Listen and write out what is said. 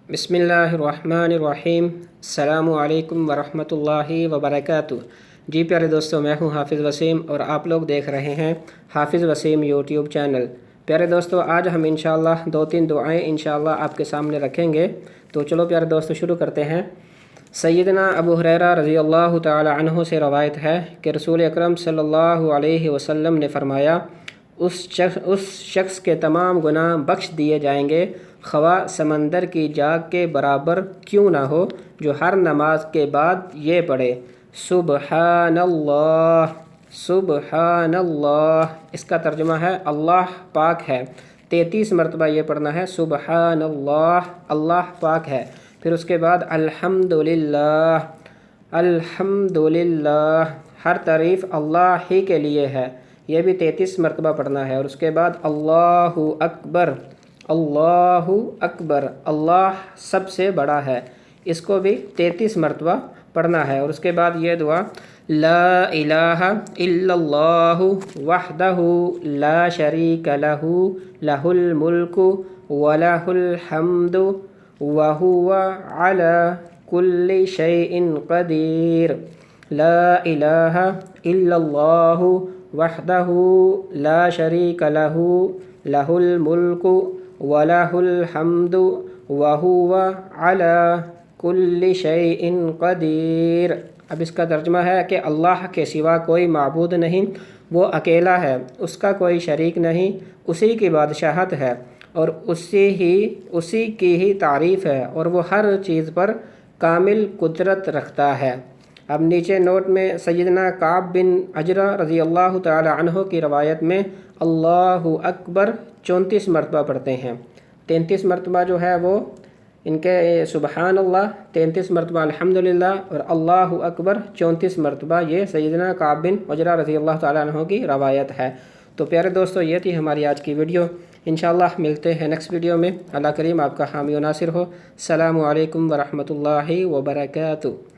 बिस्मिल्लाहिर्रहमानिर्रहीम। अस्सलामु अलैकुम वरहमतुल्लाहि वबरकातुह। जी प्यारे दोस्तों, मैं हूं हाफिज़ वसीम और आप लोग देख रहे हैं हाफिज़ वसीम यूट्यूब चैनल। प्यारे दोस्तों, आज हम इंशाअल्लाह 2-3 दुआएं इंशाअल्लाह आपके सामने रखेंगे। तो चलो प्यारे दोस्तों शुरू करते हैं। सैयदना अबू हुरैरा रज़ी अल्लाह तआला अन्हु से रवायत है कि रसूल अकरम सल्लल्लाहु अलैहि वसल्लम ने फरमाया, उस शख्स के तमाम गुनाह बख्श दिए जाएंगे, खवा समंदर की जाग के बराबर क्यों ना हो, जो हर नमाज के बाद ये पढ़े, सुबहानल्लाह सुबहानल्लाह। इसका तर्जुमा है अल्लाह पाक है। 33 मरतबा ये पढ़ना है, सुबहानल्लाह, अल्लाह पाक है। फिर उसके बाद अल्हम्दुलिल्लाह अल्हम्दुलिल्लाह, हर तारीफ़ अल्लाह ही के लिए है, यह भी 33 मरतबा पढ़ना है। और उसके बाद अल्लाहु अकबर अल्लाहु अकबर, अल्लाह सबसे बड़ा है, इसको भी 33 मरतबा पढ़ना है। और उसके बाद ये दुआ, ला इलाहा इल्लल्लाहु वहदहु ला शरीका लहु लहुल मुल्कु व लहुल हम्दु व हुवा अला कुल्लि शैइन क़दीर। ला इलाहा इल्लल्लाहु वहदहु ला शरीका लहु लहुल मुल्कु व लहुल हम्दु व हुवा अला कुल्लि शैइन क़दीर। अब इसका तर्जुमा है कि अल्लाह के सिवा कोई माबूद नहीं, वो अकेला है, उसका कोई शरीक नहीं, उसी की बादशाहत है और उसी की ही तारीफ़ है और वो हर चीज़ पर कामिल कुदरत रखता है। अब नीचे नोट में सैयदना काब बिन अजरा रज़ी अल्लाह तआला अन्हु की रवायत में अल्लाहु अकबर 34 मरतबा पढ़ते हैं। 33 मरतबा जो है वो इनके सुबहानल्लाह, 33 मरतबा अल्हम्दुलिल्लाह और अल्लाहु अकबर 34 मरतबा, ये सैयदना काब बिन अजरा रज़ी अल्लाह तआला अन्हु की रवायत है। तो प्यारे दोस्तों, ये थी हमारी आज की वीडियो। इंशाअल्लाह मिलते हैं नेक्स्ट वीडियो में। अल्लाह करीम आपका हामी व नासिर हो। अस्सलामु अलैकुम वरहमतुल्लाहि वबरकातुह।